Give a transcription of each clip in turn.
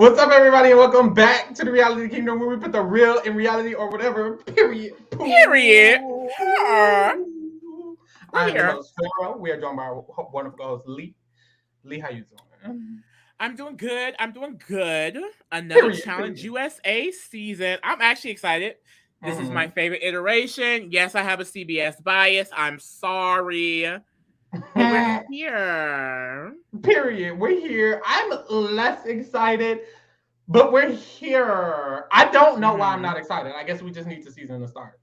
What's up, everybody, and welcome back to the Reality Kingdom, where we put the real in reality or whatever. Period. Period. We're I'm your here. host, Pharaoh. We are joined by our wonderful host, Lee. Lee, how you doing? I'm doing good. I'm doing good. Another Period. Challenge Period. USA season. I'm actually excited. This is my Mhm. favorite iteration. Yes, I have a CBS bias. I'm sorry. But we're here. Period. We're here. I'm less excited, but we're here. I don't know why I'm hmm not excited. I guess we just need the season to start.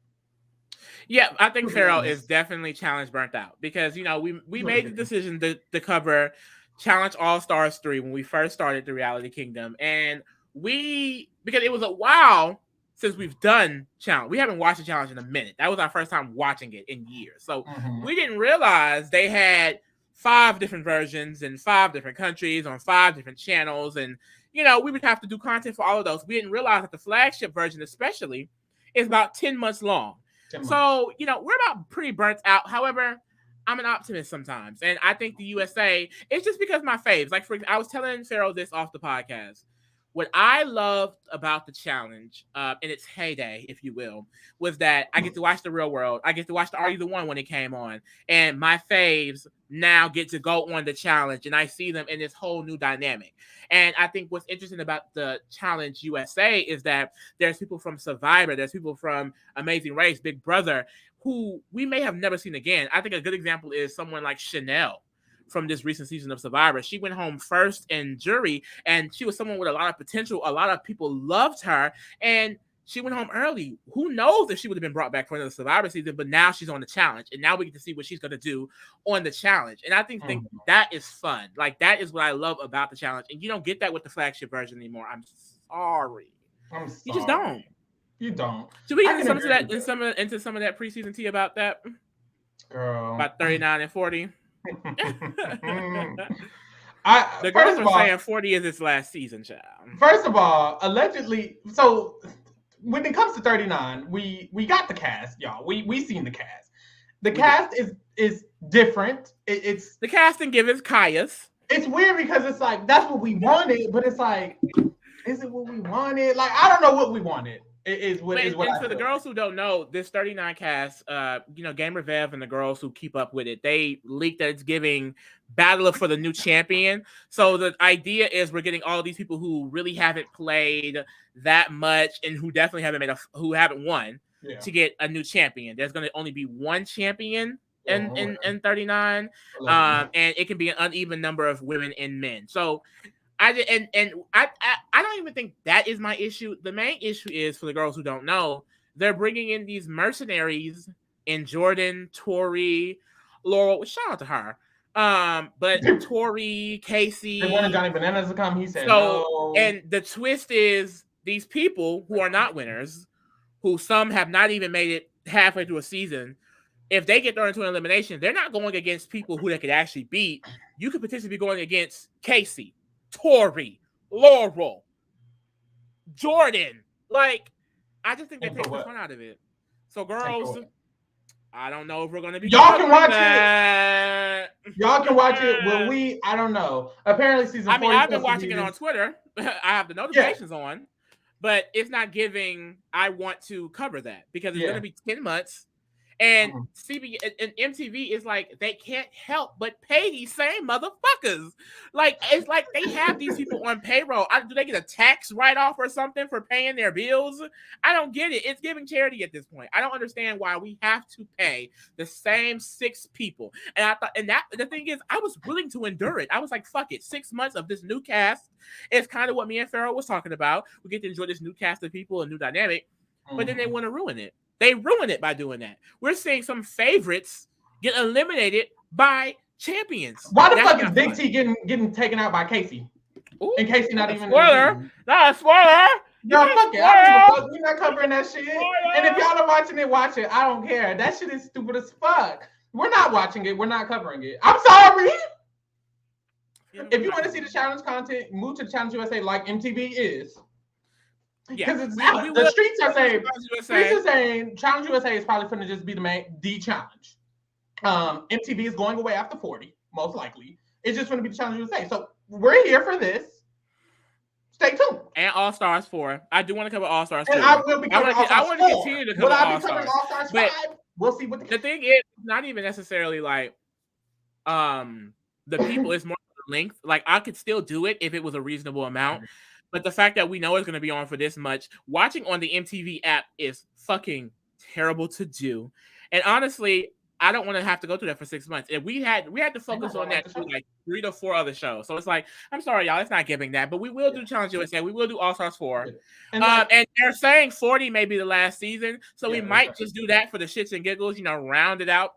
Yeah, I think To be Pharaoh is honest. definitely challenge burnt out because we Really made the do. decision to cover Challenge All Stars 3 when we first started the Reality Kingdom, and we because it was a while since we've done challenge. We haven't watched a challenge in a minute. That was our first time watching it in years, so Mhm. we didn't realize they had 5 different versions in 5 different countries on 5 different channels, and we would have to do content for all of those. We didn't realize that the flagship version, especially, is about 10 months long. 10 months. So, we're about pretty burnt out. However, I'm an optimist sometimes. And I think the USA, it's just because my faves. Like, I was telling Pharaoh this off the podcast. What I loved about the challenge, in its heyday, if you will, was that I get to watch the real world. I get to watch the Are You the One when it came on. And my faves now get to go on the challenge and I see them in this whole new dynamic. And I think what's interesting about the Challenge USA is that there's people from Survivor, there's people from Amazing Race, Big Brother, who we may have never seen again. I think a good example is someone like Chanel from this recent season of Survivor. She went home first in jury, and she was someone with a lot of potential. A lot of people loved her, and she went home early. Who knows if she would have been brought back for another Survivor season? But now she's on the challenge, and now we get to see what she's going to do on the challenge. And I think Mhm. that is fun. Like, that is what I love about the challenge, and you don't get that with the flagship version anymore. I'm sorry, I'm you just don't. sorry. You don't. Should we get I into can some of agree that with that. into some of that preseason tea about that? Girl. About 39 and 40. I The girls first of are all, saying 40 is its last season, child. allegedly, so when it comes to 39, we got the cast, y'all. We seen the cast. The We did. cast is different. It's The casting give is Kaya's. it's weird because it's like that's what we wanted, but it's like, is it what we wanted? Like, I don't know what we wanted. It is what is what And I for the feel like. girls who don't know, this 39 cast, Gamer Vev and the girls who keep up with it, they leaked that it's giving Battle for the New Champion. So the idea is we're getting all these people who really haven't played that much and who definitely who haven't won Yeah. to get a new champion. There's going to only be one champion Oh, okay. in 39, Allegedly. and it can be an uneven number of women and men. So I don't even think that is my issue. The main issue is for the girls who don't know, they're bringing in these mercenaries in Jordan, Tori, Laurel. Shout out to her. But Tori, They wanted Casey. Johnny Bananas to come. He said So, no. and the twist is these people who are not winners, who some have not even made it halfway through a season. If they get thrown into an elimination, they're not going against people who they could actually beat. You could potentially be going against Casey, Tori, Laurel, Jordan. Like, I just think that And for takes the what? fun out of it. So, And for girls, what? I don't know if we're going to be Y'all can covering watch it. that. Y'all can watch it. Will we? I don't know. Apparently, season I mean, 40 is I've been supposed to watching be it on this. Twitter. I have the Yeah, notifications on, but it's not giving. I want to cover that because it's going yeah. to be 10 months. And Mhm. and MTV is like they can't help but pay these same motherfuckers. Like, it's like they have these people on payroll. Do they get a tax write off or something for paying their bills? I don't get it. It's giving charity at this point. I don't understand why we have to pay the same 6 people. And I thought, and that the thing is, I was willing to endure it. I was like, fuck it. 6 months of this new cast is kind of what me and Pharaoh was talking about. We get to enjoy this new cast of people, a new dynamic, but then they Mhm. want to ruin it. They ruin it by doing that. We're seeing some favorites get eliminated by champions. Why the That's fuck is not Big fun. T getting taken out by Casey? Ooh, And Casey not not a even in the spoiler. season. Not a spoiler. You Girl, can't fuck it. I don't give a spoil. fuck. We're not covering that shit. And if Spoiler. y'all are watching it, watch it. I don't care. That shit is stupid as fuck. We're not watching it. We're not covering it. I'm sorry. Yeah, If we're you not want to see covering the it. challenge content, move to the Challenge USA like MTV is. Yeah, Because it's we the will. streets are saying streets USA. are saying Challenge USA is probably going to just be the challenge. MTV is going away after 40, most likely. It's just going to be the Challenge USA. So we're here for this. stay tuned. And All Stars 4. I do want to cover All Stars 4. And I will be covering All Stars 4. I want to continue to cover Will I All be covering Stars? All Stars 5? We'll see what the thing is, not even necessarily like the people, it's more the length. Like I could still do it if it was a reasonable amount. But the fact that we know it's going to be on for this much, watching on the MTV app is fucking terrible to do. And honestly, I don't want to have to go through that for 6 months. And we had to focus on that through like 3 to 4 other shows. So it's like, I'm sorry, y'all, it's not giving that. But we will do Challenge USA. We will do All Stars 4. And they're saying 40 may be the last season. So we might just do that for the shits and giggles, round it out.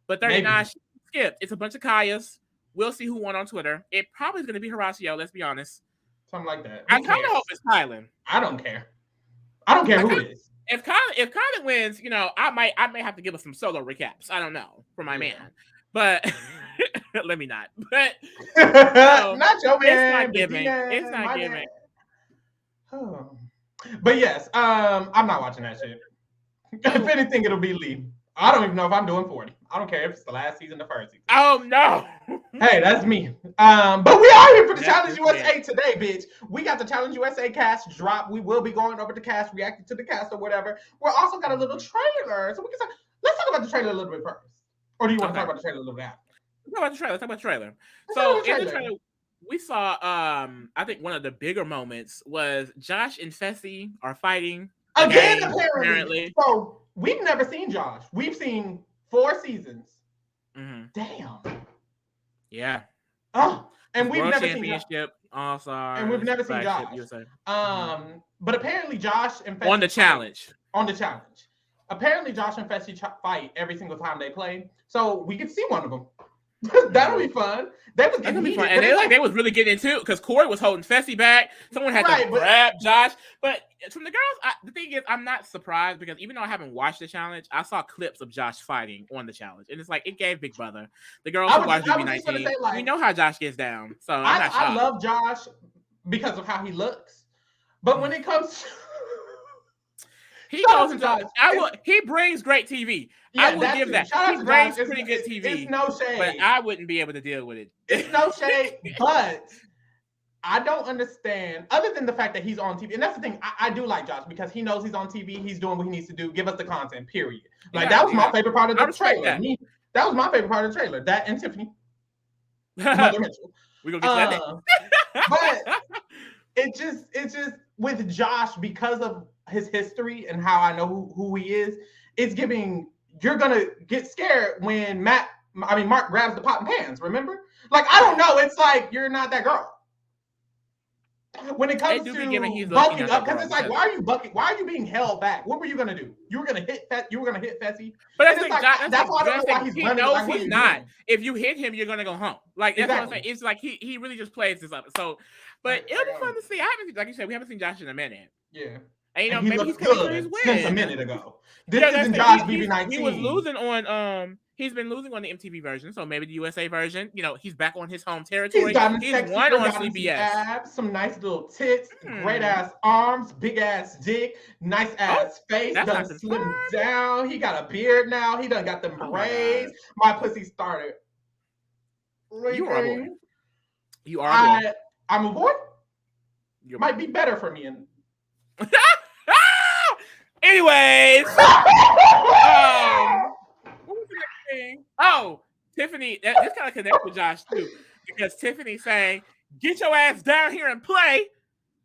But 39 skipped. It's a bunch of Kayas. We'll see who won on Twitter. It probably is going to be Horacio, let's be honest. Something like that. I kind of hope it's Kylan. I don't care. I don't care who it is. If Kylan wins, I may have to give us some solo recaps. I don't know for my man, but let me not. But not your man. It's not giving. Oh. But yes, I'm not watching that shit. If anything, it'll be Lee. I don't even know if I'm doing 40. I don't care if it's the last season, the first season. Oh no. Hey, that's me. But we are here for the Challenge USA today, bitch. We got the Challenge USA cast drop. We will be going over the cast, reacting to the cast or whatever. We're also got a little trailer. So let's talk about the trailer a little bit first. Or do you want to talk about the trailer a little bit after? Let's talk about the trailer. So in the trailer, we saw I think one of the bigger moments was Josh and Fessy are fighting. Again, apparently. So we've never seen Josh. We've seen 4 seasons. Mm-hmm. Damn. Yeah. Oh, and we've never seen Josh. Also, and we've never seen Josh. But apparently Josh and Fessy on the challenge. Apparently Josh and Fessy fight every single time they play. So we could see one of them. That'll be fun. That was gonna be fun. And they was really getting into it because Corey was holding Fessy back. Someone had to grab Josh. But from the girls, the thing is, I'm not surprised because even though I haven't watched the challenge, I saw clips of Josh fighting on the challenge. And it's like, it gave Big Brother. The girls who watch BB19, we know how Josh gets down. So I'm not shocked. I love Josh because of how he looks. But when it comes to... He brings great TV. Yeah, I will give that. He brings pretty good TV. It's no shade. But I wouldn't be able to deal with it. It's no shade, but I don't understand, other than the fact that he's on TV. And that's the thing, I do like Josh because he knows he's on TV. He's doing what he needs to do. Give us the content, period. Like, that was my favorite part of the trailer. That was my favorite part of the trailer. That and Tiffany. Mother Mitchell. We're going to get to that. But it's just with Josh, because of his history and how I know who he is, it's giving, you're gonna get scared when Mark grabs the pot and pans, remember? Like, I don't know, it's like you're not that girl. When it comes to bulking up, because it's like, why are you bucking? Why are you being held back? What were you gonna do? You were gonna hit Fessy. But that's why I don't know why he's running. Knows he's not. Doing? If you hit him, you're gonna go home. Like, that's what I'm saying. It's like he really just plays this up. So, but it'll be fun to see. Like you said, we haven't seen Josh in a minute. Yeah. And maybe he's coming for his win. Since a minute ago. This isn't Josh BB19. He was losing on he's been losing on the MTV version, so maybe the USA version. He's back on his home territory. He's won on CBS. Abs, some nice little tits, great ass arms, big ass dick, nice ass face. Done slimmed down. He got a beard now. He done got them braids. My pussy started. You are a boy. You are a boy. I'm a boy. Might be better for me. Anyways, what was the next thing? Oh, Tiffany. This kind of connects with Josh too, because Tiffany saying, "Get your ass down here and play."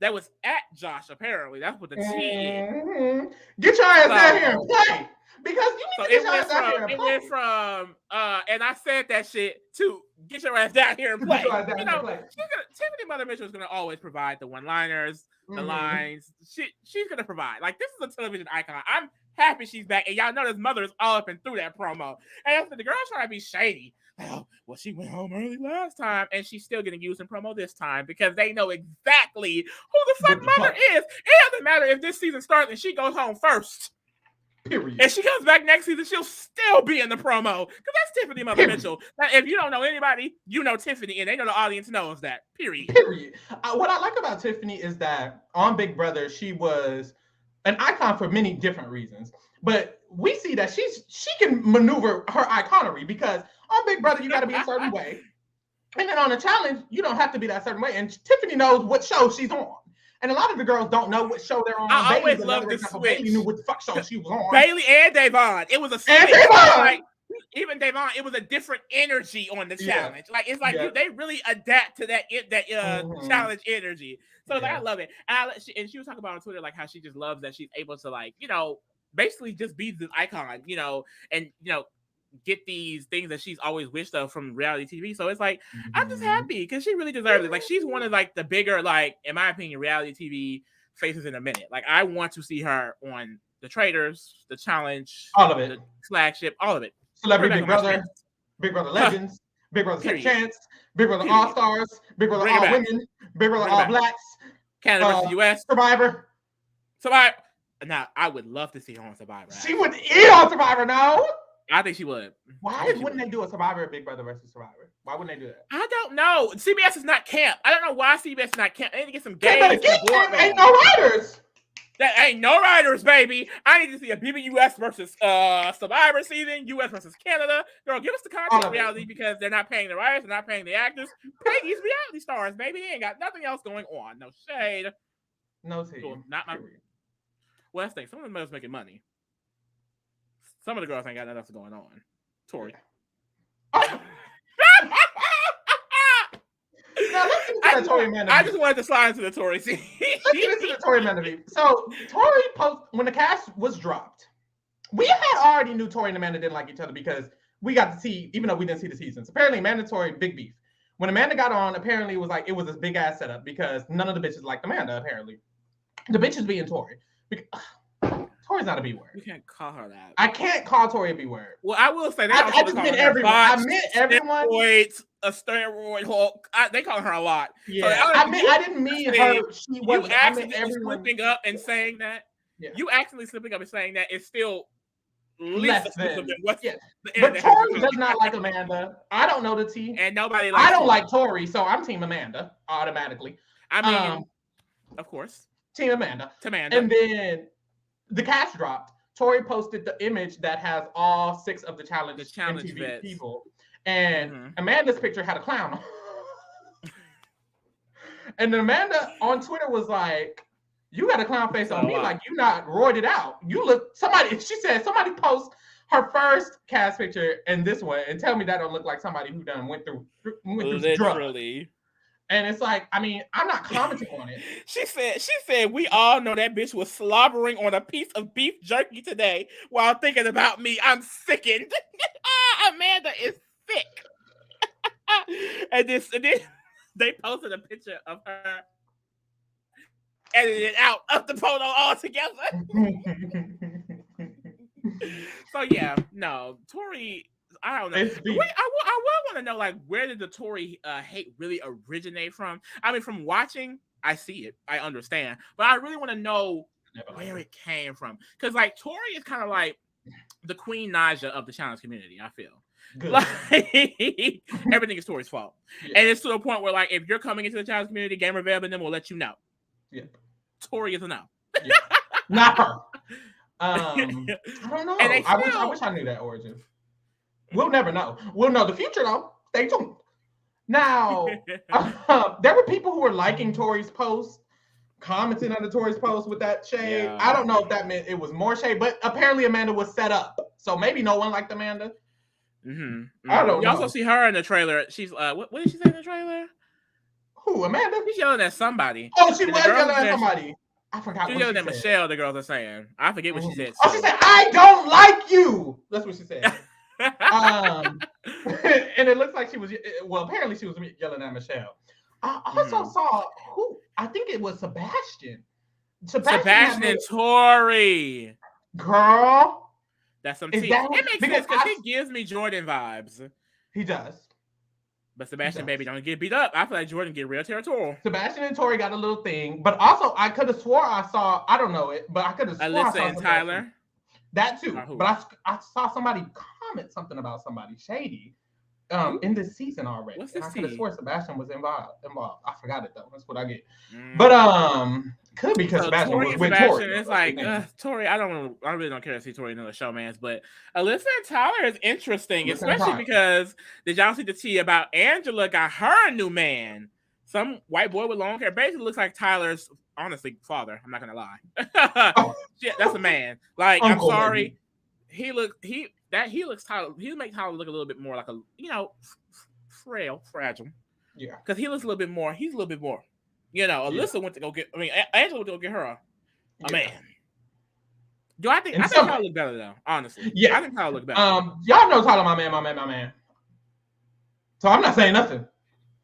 That was at Josh. Apparently, that's what the T is. Get your ass down here and play. Because you need to get your ass down here and play. It went from, and I said that shit to get your ass down here and play. Tiffany Mother Mitchell is going to always provide the one-liners, the lines. She's going to provide. Like, this is a television icon. I'm happy she's back. And y'all know this mother is all up and through that promo. And after the girl's trying to be shady. Oh, well, she went home early last time, and she's still getting used in promo this time because they know exactly who the fuck Mother is. It doesn't matter if this season starts and she goes home first. Period. And she comes back next season, she'll still be in the promo because that's Tiffany Mother Mitchell. Now, if you don't know anybody, you know Tiffany, and they know the audience knows that. Period. What I like about Tiffany is that on Big Brother, she was an icon for many different reasons. But we see that she can maneuver her iconery because on Big Brother, you got to be a certain way. And then on a challenge, you don't have to be that certain way. And Tiffany knows what show she's on. And a lot of the girls don't know what show they're on. I always Bailey's loved another the example. switch. Bailey knew what the fuck show she was on. Bailey and Davon. It was a switch. And Davon! Like, even Davon, it was a different energy on the challenge. Like it's like they really adapt to that challenge energy. So like, I love it. And she was talking about on Twitter like how she just loves that she's able to like basically just be the icon, and get these things that she's always wished of from reality TV. So it's like I'm just happy because she really deserves it. Like she's one of like the bigger, like in my opinion, reality TV faces in a minute. Like I want to see her on The Traitors, The Challenge, all of it, the Flagship, all of it. Celebrity Big Brother, Big Brother Legends, Big Brother Second Chance, Big Brother All Stars, Big Brother All Women, Big Brother All Blacks, Canada versus US, Survivor. Now I would love to see her on Survivor. She would eat on Survivor, no? I think she would. Why wouldn't they do a Survivor Big Brother versus Survivor? Why wouldn't they do that? I don't know. CBS is not camp. I don't know why CBS is not camp. They need to get some games. Ain't no writers. That ain't no writers, baby. I need to see a BBUS versus Survivor season, US versus Canada. Girl, give us the content reality because they're not paying the writers, they're not paying the actors. Pay these reality stars, baby. They ain't got nothing else going on. No shade. No tea. Well, not my. Well, that's the thing. Some of them are making money. Some of the girls ain't got nothing else going on. Tori. Yeah. Now, let's get into the Tori Amanda. I just wanted to slide into the Tori scene. Let's get into the Tori Amanda. So Tori when the cast was dropped, we had already knew Tori and Amanda didn't like each other because we got to see, even though we didn't see the seasons. Apparently, Amanda and Tori, big beef. When Amanda got on, apparently it was this big ass setup because none of the bitches liked Amanda. Apparently, the bitches being Tori. Tori's not a B word. You can't call her that. I can't call Tori a B word. Well, I will say that. I just meant everyone. I meant everyone. A steroid Hulk. They call her a lot. Yeah, so I didn't mean her. She was. You accidentally slipping up and saying that. Yeah. You accidentally slipping up and saying that is still less than what's the But Tori does not like Amanda. I don't know the T. And nobody likes I don't like Tori, so I'm Team Amanda automatically. I mean, of course. Team Amanda. Amanda. And then the cast dropped. Tori posted the image that has all 6 of the challenge MTV people. And Amanda's picture had a clown on. And then Amanda on Twitter was like, you got a clown face on me, like you not roided out. You look, she said, somebody post her first cast picture and this one and tell me that don't look like somebody who done went through drugs. And it's like, I mean, I'm not commenting on it. She said, we all know that bitch was slobbering on a piece of beef jerky today while thinking about me. I'm sickened. Amanda is sick. and then they posted a picture of her edited out of the photo altogether. So yeah, no, Tori. I don't know. I will want to know, like, where did the Tori hate really originate from? I mean, from watching, I see it, I understand, but I really want to know where it came from. Because, like, Tori is kind of like the Queen Naja of the challenge community, I feel. Good. Like, everything is Tori's fault. Yeah. And it's to a point where, like, if you're coming into the challenge community, Gamer Veil and them will let you know. Yeah. Tori is a no. Yeah. Not her. I don't know. I wish I knew that origin. We'll never know. We'll know the future, though. Stay tuned. Now, there were people who were liking Tori's post, commenting on the Tori's post with that shade. Yeah. I don't know if that meant it was more shade, but apparently Amanda was set up. So maybe no one liked Amanda. Mm-hmm. I don't know. You also see her in the trailer. She's, what did she say in the trailer? Who, Amanda? She's yelling at somebody. Oh, she was yelling at somebody. I forgot what she said. At Michelle, the girls are saying. I forget what she said. Oh, she said, I don't like you. That's what she said. And it looks like she was, well, apparently she was yelling at Michelle. I also saw I think it was Sebastian and Tori. Girl. That's some tea. It makes sense because he gives me Jordan vibes. He does. But Sebastian, baby, don't get beat up. I feel like Jordan get real territorial. Sebastian and Tori got a little thing. But also, I could have swore I saw, I don't know it, but I could have swore Alyssa and Tyler. That too. But I saw somebody comment something about somebody shady in this season already. What's this? I could have swore Sebastian was involved. I forgot it though. That's what I get. But could be because Sebastian was with Tori. It's like Tori. I really don't care to see Tori in another showmans. But Alyssa and Tyler is interesting, especially because did y'all see the tea about Angela got her a new man? Some white boy with long hair. Basically looks like Tyler's honestly father. I'm not gonna lie. Oh, Shit, that's a man. Like, I'm uncle sorry. maybe. He looks Tyler. He makes Tyler look a little bit more like a fragile. Yeah. Because he looks a little bit more. He's a little bit more. Alyssa went to go get. I mean, Angela went to go get her a man. I think Tyler look better though. Honestly, yeah. I think Tyler look better. Y'all know Tyler, my man. So I'm not saying nothing.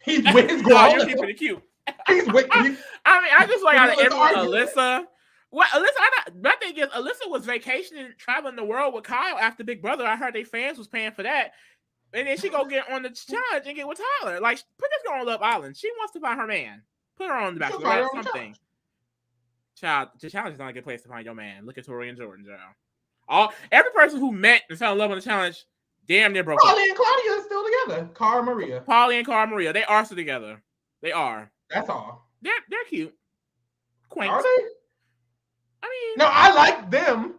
He's with his girl. You're keeping it cute. He's with. I mean, I just like out of everyone, arguing. Alyssa. What Alyssa? My thing is, Alyssa was vacationing, traveling the world with Kyle after Big Brother. I heard they fans was paying for that, and then she go get on the challenge and get with Tyler. Like, put this girl on Love Island. She wants to find her man. Put her on the Bachelor or something. Child, the challenge is not a good place to find your man. Look at Tori and Jordan, child. Every person who met and fell in love on the challenge, damn near broke up. Paulie and Claudia are still together. Cara Maria. Paulie and Cara Maria, they are still together. They are. That's all. They're cute. Quaint. Are they? I mean, no, I like them.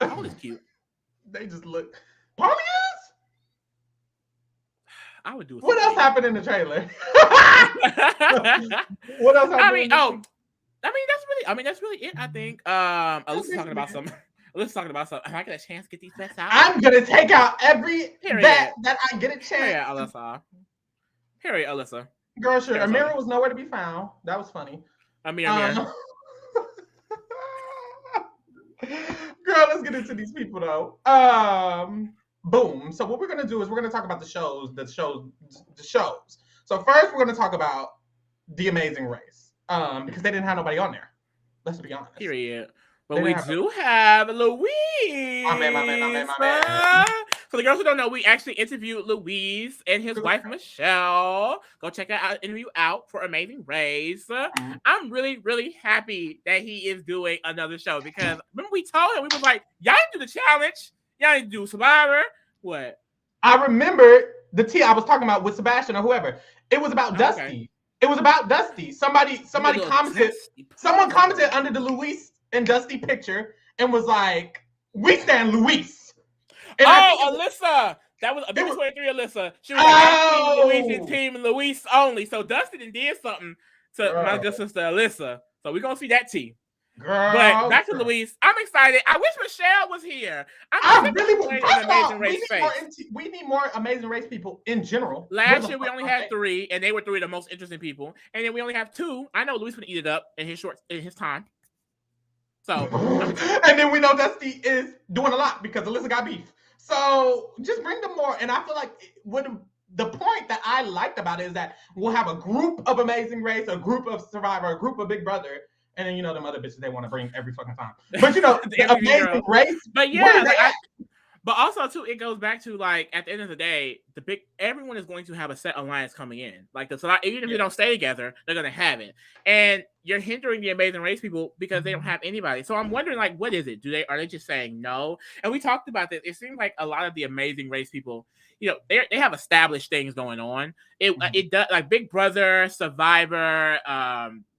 Paulie's cute. They just look. Paulie is? I would do it. What else happened in the trailer? What else happened? That's really it. I think. Alyssa's talking about something. Alyssa's talking about something. If I get a chance to get these bets out, I'm gonna take out every bet that I get a chance. Period, Alyssa. Period, Alyssa. Girl, sure. Amira was nowhere to be found. That was funny. Amira. Girl, let's get into these people though. Boom. So what we're gonna do is we're gonna talk about the shows. So first we're gonna talk about The Amazing Race. Because they didn't have nobody on there. Let's be honest. Period. But we do have Louise. My man. So the girls who don't know, we actually interviewed Louise and his wife Michelle. Go check that interview out for Amazing Race. Mm-hmm. I'm really, really happy that he is doing another show because remember we told him, we was like, y'all didn't do the challenge. Y'all didn't do Survivor. What? I remember the tea I was talking about with Sebastian or whoever. It was about Dusty. Okay. It was about Dusty. Somebody commented. Someone commented under the Louise and Dusty picture and was like, "We stand Louise." And Alyssa. That was a 23 Alyssa. She was Louise's team and Louise only. So Dusty did something to my good sister Alyssa. So we're gonna see that tea. Girl, but back to Louise. I'm excited. I wish Michelle was here. I really would. We need more Amazing Race people in general. Last year we only had 3, and they were 3 of the most interesting people. And then we only have 2. I know Louise would eat it up in his time. So and then we know Dusty is doing a lot because Alyssa got beef. So just bring them more. And I feel like the point that I liked about it is that we'll have a group of Amazing Race, a group of Survivor, a group of Big Brother. And then, them other bitches they want to bring every fucking time. But, the Amazing Race. But yeah, but also, too, it goes back to, like, at the end of the day, everyone is going to have a set alliance coming in. Like, even if they don't stay together, they're going to have it. And you're hindering the Amazing Race people because they don't have anybody. So I'm wondering, like, what is it? Are they just saying no? And we talked about this. It seems like a lot of the Amazing Race people, they have established things going on. It does, like Big Brother, Survivor,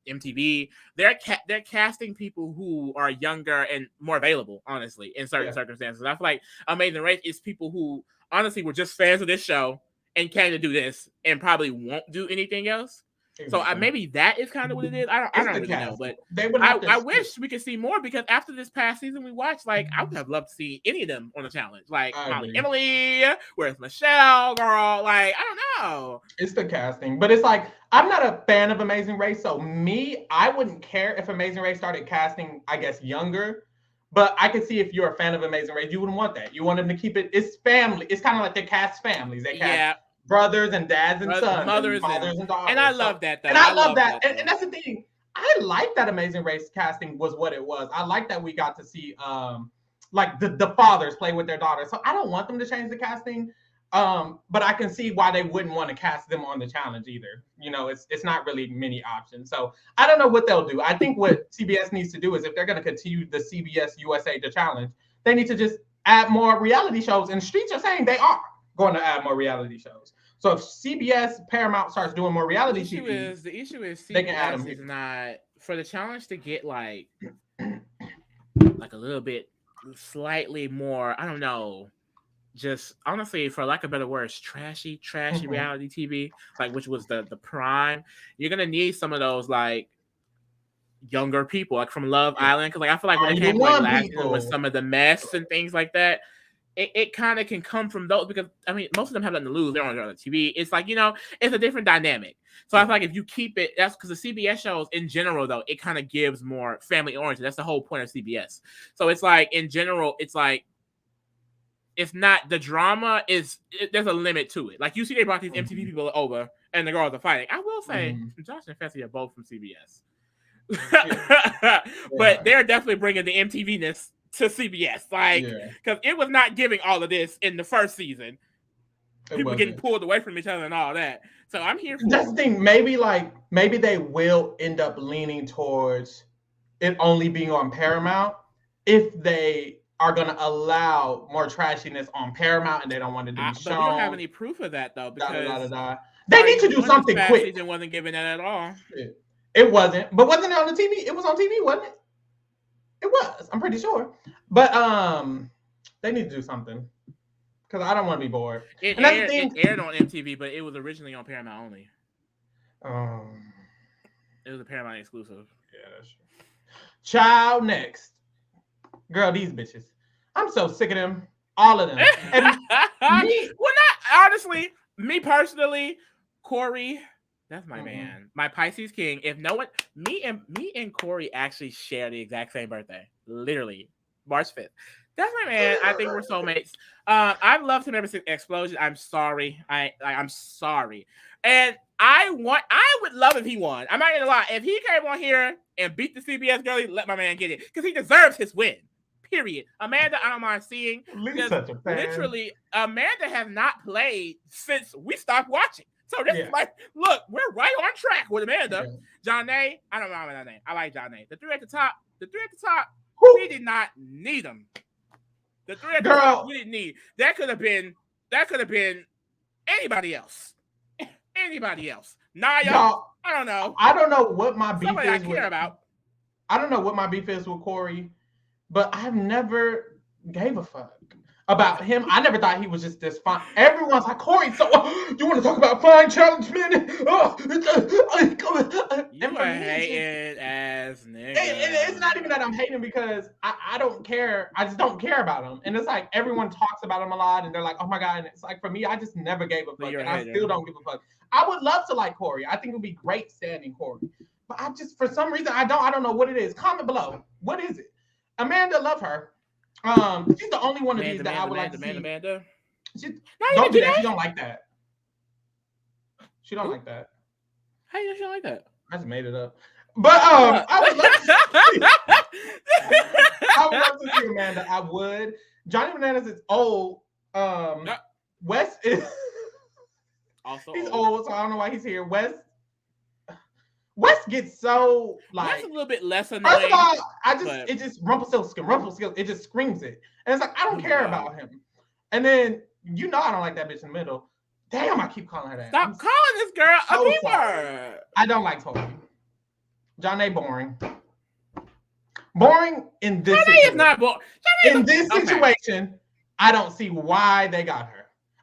MTV, they're casting people who are younger and more available, honestly, in certain circumstances. I feel like Amazing Race is people who honestly were just fans of this show and came to do this and probably won't do anything else. So maybe that is kind of what it is. I don't really know, but I wish we could see more because after this past season we watched, like I would have loved to see any of them on the challenge. Like Emily, where's Michelle, girl? Like I don't know. It's the casting, but it's like I'm not a fan of Amazing Race, so I wouldn't care if Amazing Race started casting, I guess, younger. But I could see if you're a fan of Amazing Race, you wouldn't want that. You want them to keep it. It's family. It's kind of like they cast families. They cast brothers and dads and sons, mothers and daughters. And I love that, though. And I love that. And that's the thing. I like that Amazing Race casting was what it was. I like that we got to see like the fathers play with their daughters. So I don't want them to change the casting. But I can see why they wouldn't want to cast them on the challenge either. It's not really many options. So I don't know what they'll do. I think what CBS needs to do is if they're going to continue the CBS USA the challenge, they need to just add more reality shows. And Streets are saying they are going to add more reality shows. So if CBS Paramount starts doing more reality TV, the issue is CBS is not for the challenge to get like a little bit slightly more, I don't know, just honestly, for lack of better words, trashy Mm-hmm. reality TV, like which was the prime. You're gonna need some of those like younger people, like from Love Yeah. Island, because like I feel like when Are it you the came to like one last season with people? some of the mess and things like that, it kind of can come from those because I mean most of them have nothing to lose. They're on the TV. It's like it's a different dynamic. So I feel like if you keep it, that's because the CBS shows in general though it kind of gives more family oriented. That's the whole point of CBS. So it's like in general, it's like it's not the drama there's a limit to it. Like you see, they brought these MTV people over and the girls are fighting. I will say, Josh and Fessy are both from CBS. Yeah. But they're definitely bringing the MTV-ness to CBS, like because it was not giving all of this in the first season. People getting pulled away from each other and all that. So I'm here for that's the thing. Maybe they will end up leaning towards it only being on Paramount if they are going to allow more trashiness on Paramount and they don't want it to be shown. But we don't have any proof of that though because they need to do something quick. Season wasn't giving that at all. It wasn't, but wasn't it on the TV? It was on TV, wasn't it? It was. I'm pretty sure. But they need to do something because I don't want to be bored. It aired on MTV, but it was originally on Paramount only. It was a Paramount exclusive. Yeah, that's true. Child next. Girl, these bitches. I'm so sick of them. All of them. And honestly, me personally, Corey, that's my man. My Pisces king. If no one, me and Corey actually share the exact same birthday. Literally, March 5th. That's my man. I think we're soulmates. I've loved him ever since Explosion. I'm sorry. I'm sorry. And I would love if he won. I'm not gonna lie. If he came on here and beat the CBS girlie, let my man get it. Because he deserves his win. Period. Amanda, I don't mind seeing. Such a fan. Literally, Amanda has not played since we stopped watching. So this is like, look, we're right on track with Amanda. Yeah. Johnay, I don't know that name. I like Johnay. The three at the top, we did not need them. The three at the top, we didn't need. That could have been anybody else. Anybody else. Naya, I don't know. I don't know what my beef Somebody I care about. I don't know what my beef is with Corey, but I've never gave a fuck about him. I never thought he was just this fine. Everyone's like, Corey, so you want to talk about fine challenge men? You are hating ass nigga. It's not even that I'm hating because I don't care. I just don't care about him. And it's like everyone talks about him a lot and they're like, oh my God. And it's like for me, I just never gave a fuck. And I still don't give a fuck. I would love to like Corey. I think it would be great standing Corey. But I just, for some reason, I don't know what it is. Comment below. What is it? Amanda, love her. She's the only one of these that I would like to see. Amanda. Don't do that. She don't like that. She don't like that. How you know she don't like that? I just made it up. But I would love to see. I would love to see Amanda. I would. Johnny Bananas is old. Wes is also he's old, so I don't know why he's here. Wes gets so like Wes a little bit less annoying. First of all, it just Rumpelstiltskin, it just screams it. And it's like I don't care about him. And then I don't like that bitch in the middle. Damn, I keep calling her that. Stop calling this girl a beaver. I don't like Toby. John A. boring. Boring in this situation. Is not boring. In this situation, I don't see why they got her.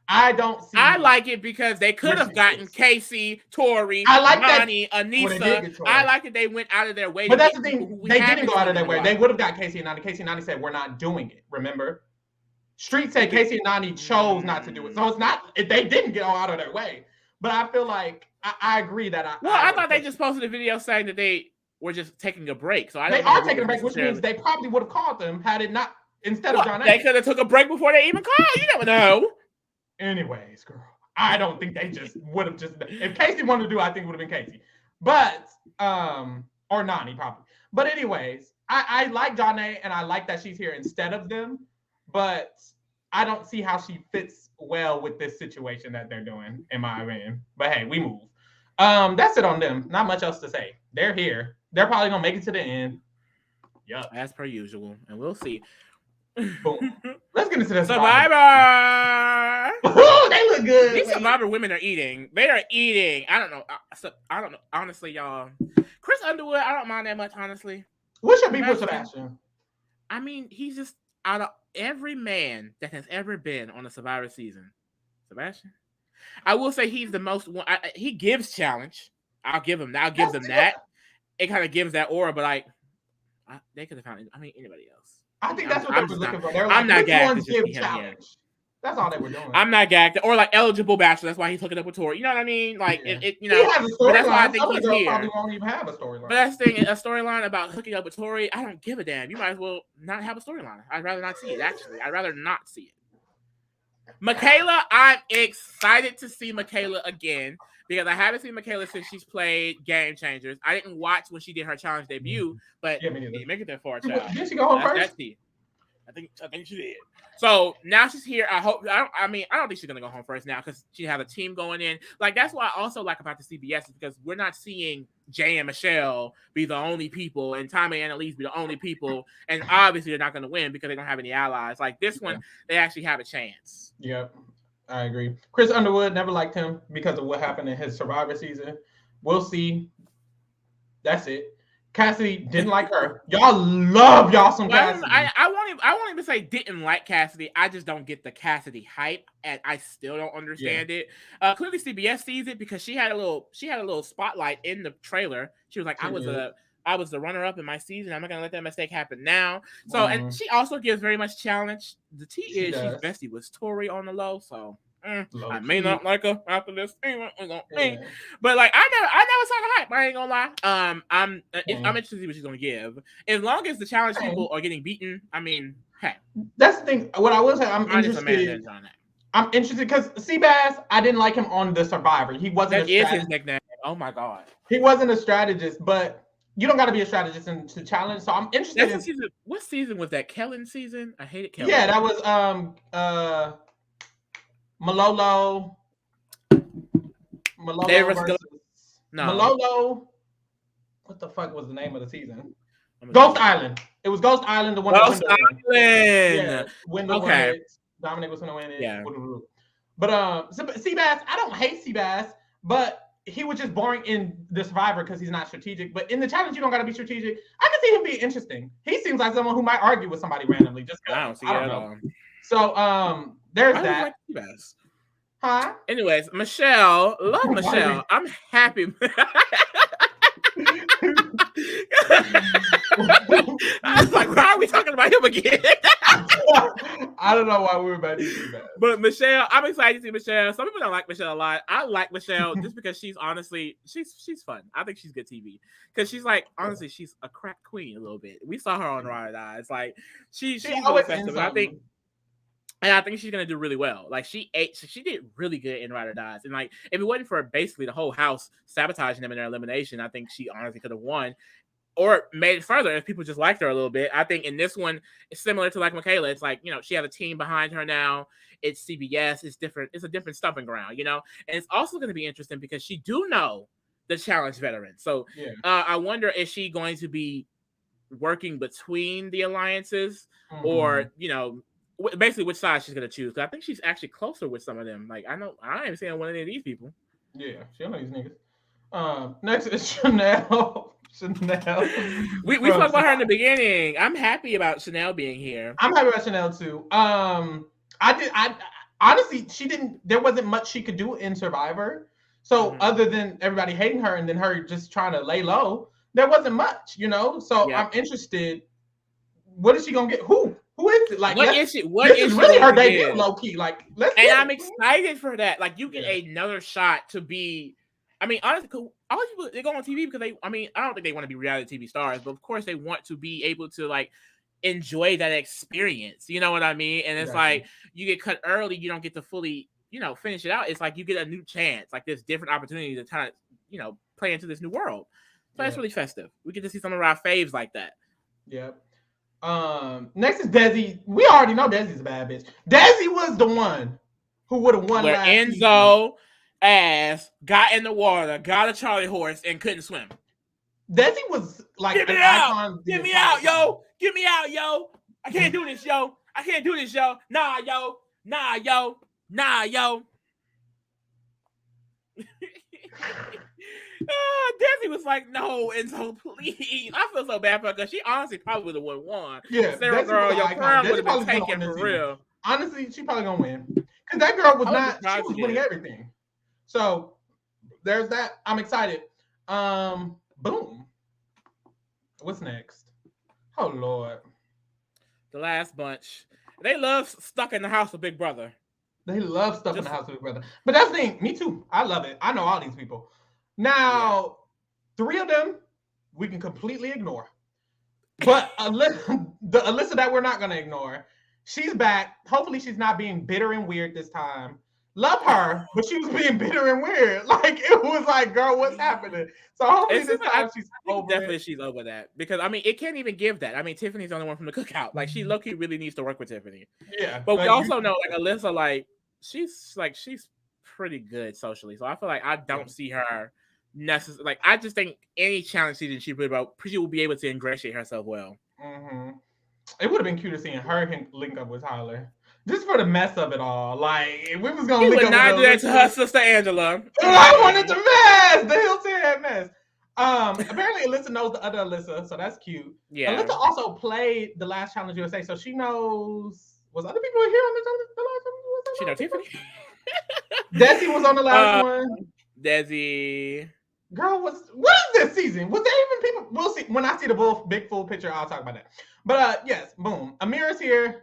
I don't see. I like it because they could have gotten Casey, Tori, Ronnie, Anissa. I like that they went out of their way. But that's the thing. They didn't go out of their way. They would have got Casey and Nani. Casey and Nani said, we're not doing it. Remember? Street said Casey and Nani chose not to do it. So it's not, they didn't go out of their way. But I feel like, I agree that I thought they just posted a video saying that they were just taking a break. So they are taking a break, which means they probably would have called them had it not, instead of John A. They could have took a break before they even called. You never know. Anyways, girl, I don't think they just would have just. If Casey wanted to do, I think it would have been Casey, but or Nani probably. But anyways, I like Janae and I like that she's here instead of them, but I don't see how she fits well with this situation that they're doing, in my opinion. But hey, we move. That's it on them. Not much else to say. They're here. They're probably gonna make it to the end. Yup. As per usual, and we'll see. Boom. Let's get into the Survivor. Oh, they look good. These Survivor women are eating. They are eating. I don't know. Honestly, y'all. Chris Underwood, I don't mind that much. Honestly. What's your beef with Sebastian? I mean, he's just every man that has ever been on a Survivor season, Sebastian, I will say he's the most. He gives challenge. I'll give him. I'll give them that. It kind of gives that aura, but like they could have found. I mean, anybody else. I think that's what they were looking for. They're I'm like, not gagged to give challenge. That's all they were doing. I'm not gagged, or like eligible bachelor. That's why he's hooking up with Tori. You know what I mean? Like it. You know, he has a storyline. That's why I think Some he's girls here. probably won't even have a storyline. But that's the thing, a storyline about hooking up with Tori. I don't give a damn. You might as well not have a storyline. I'd rather not see it. Actually, I'd rather not see it. Michaela, I'm excited to see Michaela again because I haven't seen Michaela since she's played Game Changers. I didn't watch when she did her challenge debut, but make it there for a child. Did she go home first? I think she did. So now she's here. I don't think she's gonna go home first now because she has a team going in. Like that's what I also like about the CBS is because we're not seeing Jay and Michelle be the only people and Tommy and Annalise be the only people, and obviously they're not gonna win because they don't have any allies. Like this one, they actually have a chance. Yep, I agree. Chris Underwood, never liked him because of what happened in his Survivor season. We'll see. That's it. Cassidy didn't like her. Y'all love y'all some Cassidy. I won't even say didn't like Cassidy. I just don't get the Cassidy hype, and I still don't understand it. Clearly, CBS sees it because she had a little spotlight in the trailer. She was like, I was the runner up in my season. I'm not gonna let that mistake happen now. So, and she also gives very much challenge. The T is she's bestie with Tori on the low. So. I may not like her after this thing, but like I never saw the hype. I ain't gonna lie. I'm interested to see what she's gonna give. As long as the challenge people are getting beaten, I mean, hey, that's the thing. What I will say, I'm interested. I'm interested because Seabass, I didn't like him on the Survivor. He wasn't. That is his nickname. Oh my god. He wasn't a strategist, but you don't got to be a strategist to challenge. So I'm interested. What season was that? Kellen season? I hated Kellen. Yeah, that was Malolo versus Malolo. What the fuck was the name of the season? Ghost Island. It was Ghost Island. The one. Ghost Island. Yeah. Dominic was gonna win it. Yeah. But Seabass, I don't hate Seabass, but he was just boring in the Survivor because he's not strategic. But in the challenge, you don't got to be strategic. I can see him being interesting. He seems like someone who might argue with somebody randomly. Just I don't see that. Know. So there's that. Like huh? Anyways, Michelle, love Michelle. I'm happy. I was like, why are we talking about him again? I don't know why we were about to do that. But Michelle, I'm excited to see Michelle. Some people don't like Michelle a lot. I like Michelle just because she's honestly, she's fun. I think she's good TV. Because she's like, honestly, she's a crack queen a little bit. We saw her on Ride Eye. It's like she's really festive. I think she's gonna do really well. Like she did really good in Ride or Dies. And like if it wasn't for basically the whole house sabotaging them in their elimination, I think she honestly could have won. Or made it further if people just liked her a little bit. I think in this one, it's similar to like Michaela. It's like, she has a team behind her now. It's CBS. It's different. It's a different stomping ground, And it's also going to be interesting because she do know the challenge veteran. So I wonder, is she going to be working between the alliances or, basically which side she's going to choose? Because I think she's actually closer with some of them. Like, I ain't even saying one of any of these people. Yeah, she don't know these niggas. Next is Chanel. We talked about her in the beginning. I'm happy about Chanel being here. I'm happy about Chanel too. I honestly, there wasn't much she could do in Survivor. So other than everybody hating her and then her just trying to lay low, there wasn't much, So I'm interested. What is she gonna get? Who is it? Like, what is she? This is really her debut, low key. Like, I'm excited for that. Like, you get another shot to be. I mean, honestly, all these people, they go on TV because I don't think they want to be reality TV stars, but of course they want to be able to like enjoy that experience. You know what I mean? And it's like you get cut early, you don't get to fully, finish it out. It's like you get a new chance, like this different opportunity to kind of, play into this new world. So that's really festive. We get to see some of our faves like that. Yep. Next is Desi. We already know Desi's a bad bitch. Desi was the one who would have won last season. Enzo ass got in the water, got a Charlie horse, and couldn't swim. Desi was like Get me out, yo. Get me out, yo. I can't do this, yo. Nah, yo. Desi was like, no, and so please. I feel so bad for her because she honestly probably would have won. Yeah, Sarah Desi girl, was your an icon. crown would Desi have probably been gonna taken win this for season. real. Honestly, she probably gonna win because that girl was not. She was winning everything. So there's that. I'm excited. Boom. What's next? Oh Lord. The last bunch. They love stuck in the house with Big Brother. They love stuff in the house with Big Brother. But that's the thing. Me too. I love it. I know all these people. Now, 3 of them we can completely ignore. But the Alyssa that we're not gonna ignore, she's back. Hopefully, she's not being bitter and weird this time. Love her, but she was being bitter and weird. Like it was like, girl, what's happening? So hopefully this time she's over. Definitely, she's over that because I mean, it can't even give that. I mean, Tiffany's the only one from the cookout. Like she low-key really needs to work with Tiffany. Yeah, but we also know like Alyssa, like she's pretty good socially. So I feel like I don't see her necessarily. Like I just think any challenge season she will be able to ingratiate herself well. Mm-hmm. It would have been cute to seeing her link up with Tyler. Just for the mess of it all. Like, if we was going to link up with her. Would not do that to her sister Angela. I wanted the mess! The Hilton had mess. Apparently Alyssa knows the other Alyssa, so that's cute. Yeah. Alyssa also played the last Challenge USA, so she knows. Was other people here on the last one? She knows Tiffany. Desi was on the last one. Desi. Girl, what is this season? Was there even people? We'll see. When I see the big full picture, I'll talk about that. But yes, boom. Amira's here.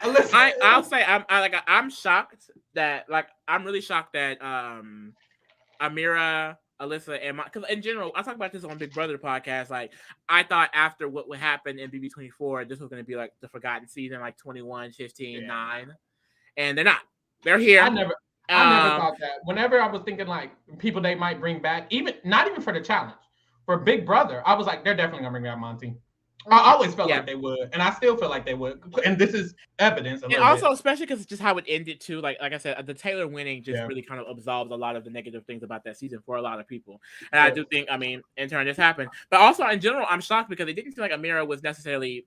I'll say I'm shocked that I'm really shocked that Amira, Alyssa, and because in general I talk about this on Big Brother podcast. Like I thought after what would happen in BB24, this was going to be like the forgotten season, like 21, 15, 9, and they're not. They're here. I never thought that. Whenever I was thinking like people they might bring back, not even for the challenge, for Big Brother, I was like, they're definitely gonna bring back Monty. I always felt like they would, and I still feel like they would. And this is evidence. And also, especially because it's just how it ended too. Like I said, the Taylor winning just really kind of absolves a lot of the negative things about that season for a lot of people. And I do think, I mean, in turn, this happened. But also, in general, I'm shocked because it didn't feel like Amira was necessarily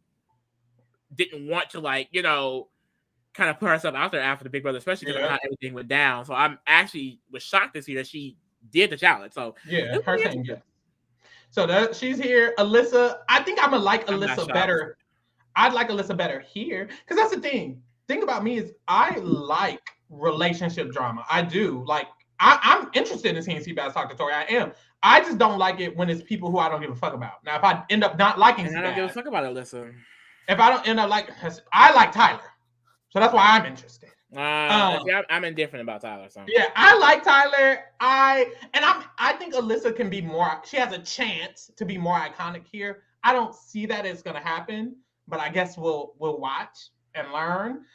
didn't want to kind of put herself out there after the Big Brother, especially because of how everything went down. So I'm actually was shocked to see that she did the challenge. So her thing. So she's here. Alyssa, I think I'm gonna like Alyssa better. I'd like Alyssa better here because that's the thing. Thing about me is I like relationship drama. I do. Like I'm interested in seeing Seabass talk to Tori. I am. I just don't like it when it's people who I don't give a fuck about. Now, if I end up not liking Seabass, I don't give a fuck about Alyssa. If I don't end up I like Tyler, so that's why I'm interested. I'm indifferent about Tyler. So. Yeah, I like Tyler. I think Alyssa can be more. She has a chance to be more iconic here. I don't see that it's gonna happen, but I guess we'll watch and learn.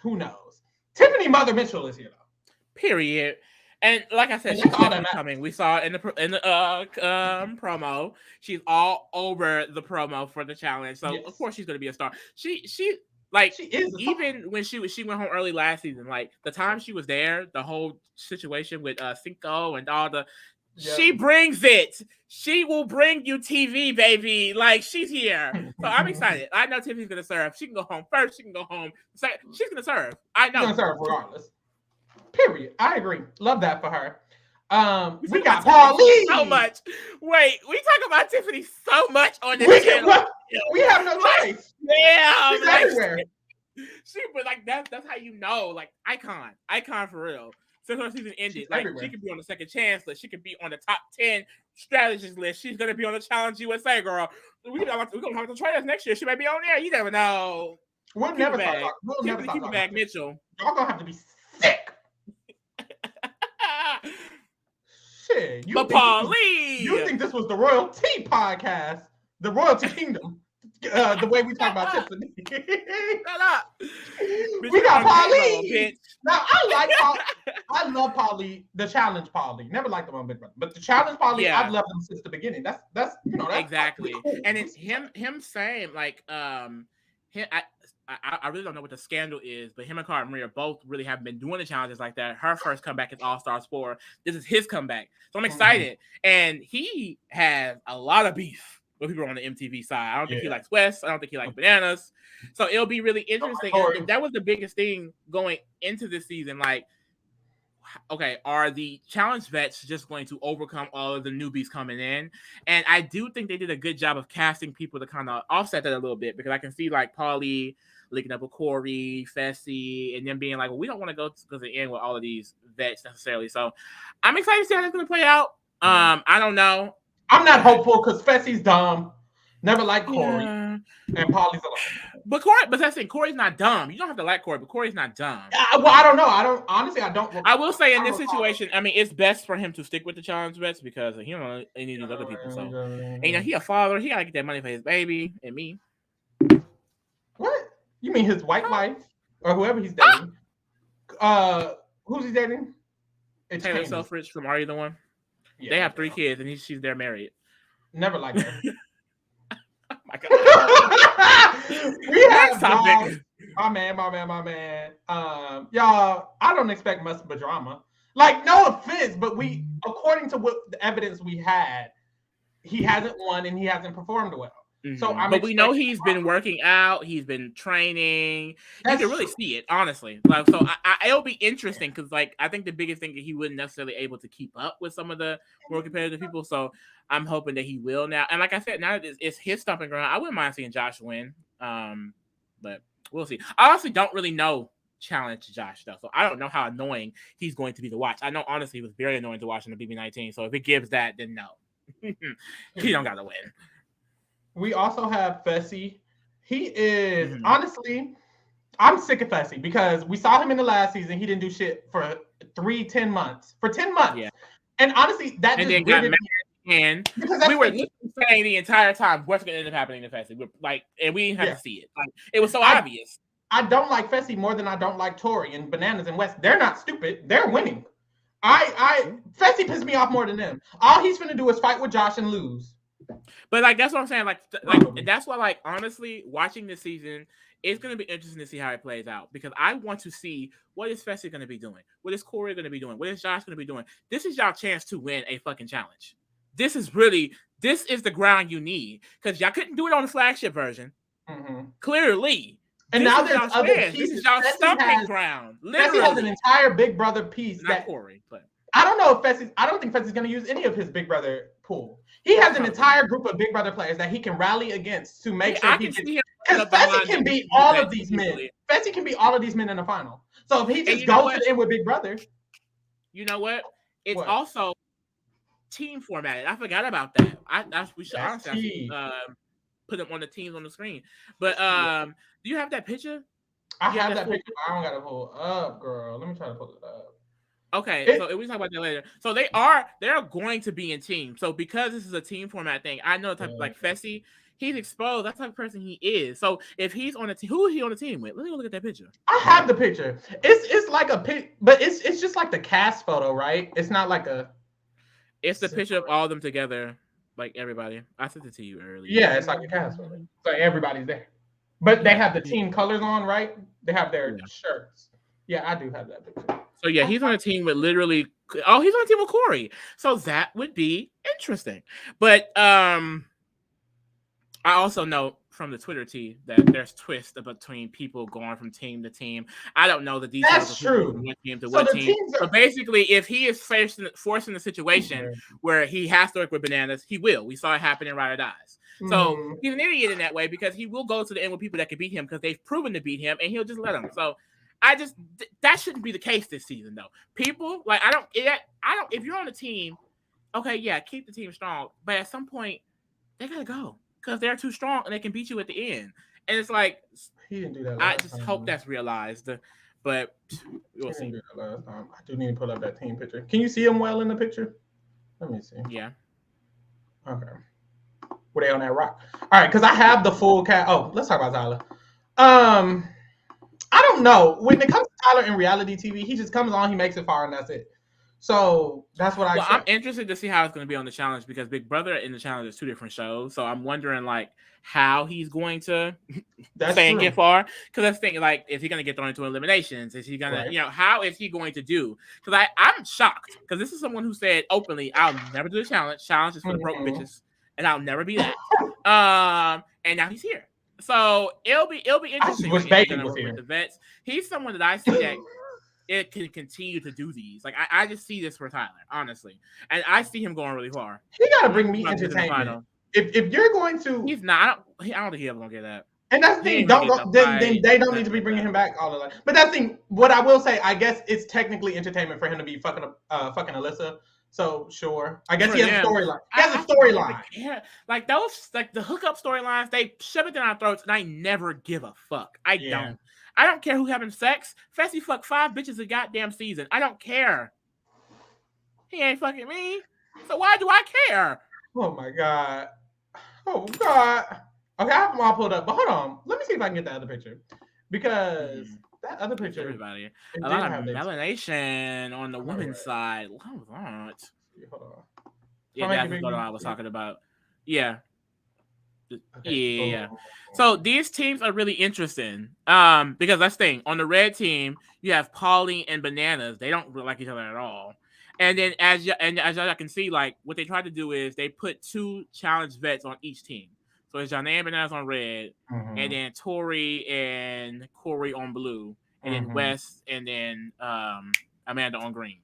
Who knows? Tiffany Mother Mitchell is here though. Period. And like I said, she's coming. We saw it in the promo. She's all over the promo for the challenge. So of course she's gonna be a star. She is even when she went home early last season, like the time she was there, the whole situation with Cinco and all the she brings it. She will bring you TV, baby. Like she's here. So I'm excited. I know Tiffany's gonna serve. She can go home first. She can go home. She's gonna serve. I know. She's gonna serve regardless. Period. I agree. Love that for her. We got Pauline so much. Wait, we talk about Tiffany so much on this channel. We have no choice. Yeah, she's everywhere. But that's how you know, like icon for real. Since her season ended, she could be on the second chance list. She could be on the top 10 strategist list. She's gonna be on the Challenge USA, girl. We're gonna have to try us next year. She might be on there. You never know. We'll never talk back Mitchell. Y'all gonna have to be sick. Shit, you think this was the Royalty podcast, the Royalty Kingdom? The way we talk about Tiffany. Shut up. We got Pauline. Now I love Pauline, the Challenge Pauline. Never liked them on Big Brother, but the Challenge Pauline, I've loved them since the beginning. That's exactly. Cool. And it's him saying I really don't know what the scandal is, but him and Cara Maria both really haven't been doing the challenges like that. Her first comeback is All Stars 4. This is his comeback. So I'm excited. And he has a lot of beef with people on the MTV side. I don't think he likes West. I don't think he likes Bananas. So it'll be really interesting. And that was the biggest thing going into this season. Like, okay, are the challenge vets just going to overcome all of the newbies coming in? And I do think they did a good job of casting people to kind of offset that a little bit, because I can see like Paulie linking up with Corey, Fessy, and then being like, well, we don't want to go to the end with all of these vets necessarily. So I'm excited to see how that's going to play out. I don't know. I'm not hopeful because Fessy's dumb. Never liked Corey. Yeah. And Paulie's alone. But that's the thing. Corey's not dumb. You don't have to like Corey, but Corey's not dumb. Well, I don't know. I don't. I will say in this situation, I mean, it's best for him to stick with the challenge vets because he don't know any of these other people. So, and, you know, he a father. He gotta get that money for his baby and me. What? You mean his white wife or whoever he's dating? Who's he dating? It's Taylor Selfridge from Are You the One? Yeah, they have 3 kids and she's there married. Never liked her. Oh my God. We have my man. Y'all, I don't expect much but drama. Like, no offense, but according to what the evidence we had, he hasn't won and he hasn't performed well. Mm-hmm. So but we know he's been working out, he's been training. You can really see it, honestly. Like, so it'll be interesting because, like, I think the biggest thing that he wasn't necessarily able to keep up with some of the more competitive people. So I'm hoping that he will now. And like I said, now that it's his stomping ground, I wouldn't mind seeing Josh win. But we'll see. I honestly don't really know challenge Josh though, so I don't know how annoying he's going to be to watch. I know honestly he was very annoying to watch in the BB19. So if it gives that, then no, he don't gotta win. We also have Fessy. He is honestly, I'm sick of Fessy because we saw him in the last season. He didn't do shit for 10 months. For 10 months. Yeah. And honestly, that and just then got married. And we were saying the entire time what's going to end up happening to Fessy. We're like, and we didn't have to see it. Like, it was so obvious. I don't like Fessy more than I don't like Tori and Bananas and West. They're not stupid. They're winning. Fessy pissed me off more than them. All he's going to do is fight with Josh and lose. But like that's what I'm saying. Like that's why, like, honestly, watching this season, it's gonna be interesting to see how it plays out because I want to see what is Fessy gonna be doing, what is Corey gonna be doing, what is Josh gonna be doing. This is y'all chance to win a fucking challenge. This is the ground you need because y'all couldn't do it on the flagship version. Clearly. And now there's other pieces. This is y'all stomping ground. Literally. Fessy has an entire Big Brother piece. Not Corey, but I don't know if I don't think Fessy's going to use any of his Big Brother pool. He has an entire group of Big Brother players that he can rally against to make sure he gets. Because Fessy can beat all of these men. Fessy can beat all of these men in the final. So if he just goes in with Big Brother. You know what? It's also team formatted. I forgot about that. We should honestly put them on the teams on the screen. But do you have that picture? I have that picture. I don't got to pull up, girl. Let me try to pull it up. Okay, so we talk about that later. So they're going to be in teams. So because this is a team format thing, I know the type of, like Fessy, he's exposed. That's the type of person he is. So if he's on a team, who is he on the team with? Let me go look at that picture. I have the picture. It's like a pic, but it's just like the cast photo, right? It's not like a. It's the picture of all of them together, like everybody. I sent it to you earlier. Yeah, it's like a cast photo. So everybody's there, but they have the team colors on, right? They have their shirts. Yeah, I do have that picture. So yeah, he's on a team with literally. Oh, he's on a team with Corey. So that would be interesting. But I also know from the Twitter tea that there's twists between people going from team to team. I don't know the details. That's true. From what team to what team. So basically, if he is forcing the situation where he has to work with Bananas, he will. We saw it happen in Ride or Dies. So he's an idiot in that way because he will go to the end with people that can beat him because they've proven to beat him, and he'll just let them. So. That shouldn't be the case this season though. People like I don't if you're on a team, okay, yeah, keep the team strong, but at some point they gotta go because they're too strong and they can beat you at the end. And it's like he didn't do that. I just hope that's realized, but we'll see. Do that last time. I do need to pull up that team picture. Can you see him well in the picture? Let me see. Yeah. Okay. Were they on that rock? All right, because I have the full cast. Oh, let's talk about Tyler. I don't know. When it comes to Tyler in reality TV, he just comes on, he makes it far, and that's it. So that's what I'm interested to see how it's going to be on the challenge because Big Brother and the challenge is 2 different shows. So I'm wondering like how he's going to stay and get far. Because that's the thing, like, is he going to get thrown into eliminations? Is he going to, how is he going to do? Because I'm shocked because this is someone who said openly, I'll never do the challenge. Challenge is for the broke bitches, and I'll never be that. And now he's here. So it'll be interesting. With the vets. He's someone that I see that it can continue to do these. Like I just see this for Tyler, honestly, and I see him going really far. He got to bring me entertainment. If you're going to, he's not. I don't think he's ever gonna get that. And that's the thing. Don't go. Then they don't need to be bringing him back all the time. But that's the thing. What I will say, I guess it's technically entertainment for him to be fucking Alyssa. So sure, I guess he has a storyline. He has a storyline. Yeah, like those, like the hookup storylines, they shove it down our throats, and I never give a fuck. I don't care who having sex. Fessy fuck 5 bitches a goddamn season. I don't care. He ain't fucking me. So why do I care? Oh my god. Oh god. Okay, I have them all pulled up, but hold on. Let me see if I can get the other picture. Because that other picture... Everybody. A lot of melanation on the women's side. What was that? Hold on. Yeah, that's what I was talking about. Yeah. Okay. Yeah. So these teams are really interesting. Because that's the thing. On the red team, you have Paulie and Bananas. They don't really like each other at all. And then as y'all can see, like what they tried to do is they put 2 challenge vets on each team. So it's Janae and Bananas on red, and then Tori and Corey on blue, and then West, and then Amanda on green.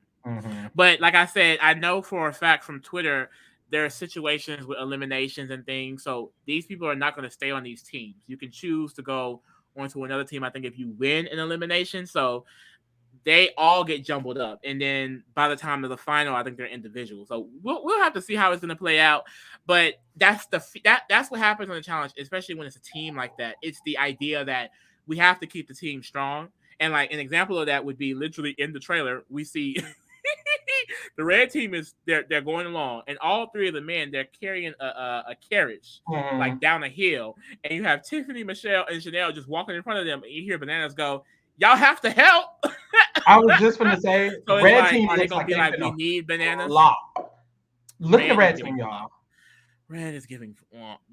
But like I said, I know for a fact from Twitter, there are situations with eliminations and things. So these people are not going to stay on these teams. You can choose to go onto another team, I think, if you win an elimination. So they all get jumbled up, and then by the time of the final, I think they're individual. So we'll have to see how it's going to play out. But that's what happens on the challenge, especially when it's a team like that. It's the idea that we have to keep the team strong, and like an example of that would be literally in the trailer we see the red team is they're going along, and all 3 of the men they're carrying a carriage like down a hill, and you have Tiffany, Michelle, and Chanel just walking in front of them, and you hear Bananas go, "Y'all have to help." I was just going to say, so red team are they going to be like, we need Bananas? Look at the red team, y'all. Red is giving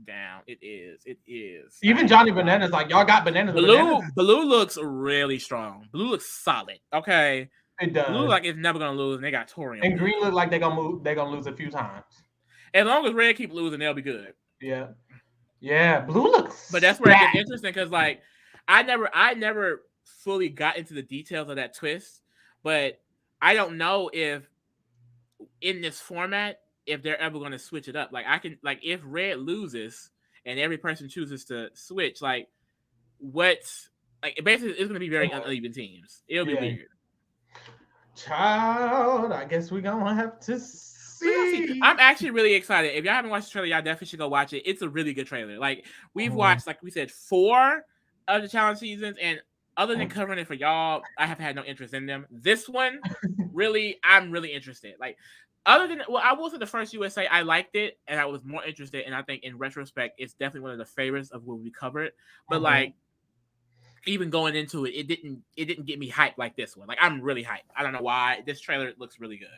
down. It is. Even Johnny Bananas, like, y'all got Bananas. Blue looks really strong. Blue looks solid. Okay. It does. Blue like it's never going to lose, and they got Tori. And green look like they're going to lose a few times. As long as red keep losing, they'll be good. Yeah. Yeah, blue looks But that's where it gets interesting, because, like, I never fully got into the details of that twist, but I don't know if in this format if they're ever going to switch it up. Like I can, like, if red loses and every person chooses to switch, like what's like basically it's going to be very uneven teams. It'll be weird. Child, I guess we're gonna have to see. I'm actually really excited. If y'all haven't watched the trailer, y'all definitely should go watch it. It's a really good trailer. Like we've watched, like we said, 4 of the challenge seasons, and other than covering it for y'all, I have had no interest in them. This one, really, I'm really interested. Like, other than, well, I will say the first USA, I liked it, and I was more interested, and I think in retrospect, it's definitely one of the favorites of what we covered. But like, even going into it, it didn't get me hyped like this one. Like, I'm really hyped. I don't know why. This trailer looks really good.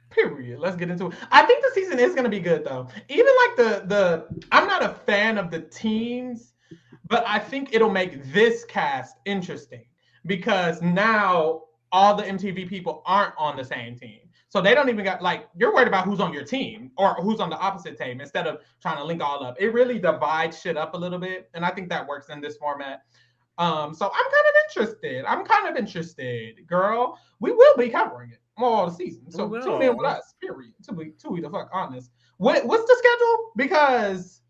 Period. Let's get into it. I think the season is gonna be good though. Even like the I'm not a fan of the teams, but I think it'll make this cast interesting because now all the MTV people aren't on the same team. So they don't even got, like, you're worried about who's on your team or who's on the opposite team instead of trying to link all up. It really divides shit up a little bit. And I think that works in this format. So I'm kind of interested, girl. We will be covering it all the season. So tune in with us, period. To be the fuck honest. What's the schedule? Because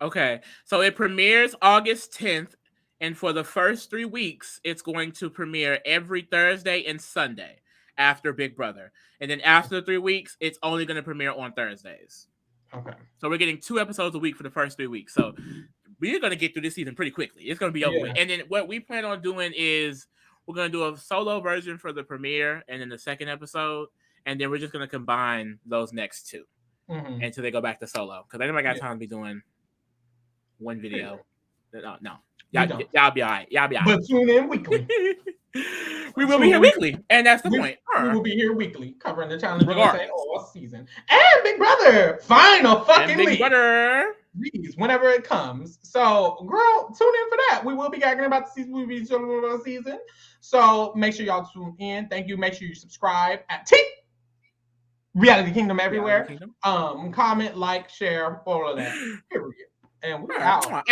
okay, so it premieres August 10th, and for the first 3 weeks, it's going to premiere every Thursday and Sunday after Big Brother. And then after the 3 weeks, it's only going to premiere on Thursdays. Okay. So we're getting 2 episodes a week for the first 3 weeks. So we're going to get through this season pretty quickly. It's going to be over with. And then what we plan on doing is we're going to do a solo version for the premiere and then the second episode. And then we're just going to combine those next 2 until they go back to solo. Because anybody got time to be doing one video. No. Y'all be all right. But tune in weekly. We will be here weekly. And that's the point. We will be here weekly covering the challenge all season. And Big Brother. Final fucking Big Brother. Whenever it comes. So, girl, tune in for that. We will be gagging about the season. We'll be the season. So make sure y'all tune in. Thank you. Make sure you subscribe at Reality Kingdom everywhere. Comment, like, share, all of that. Period. And we're out.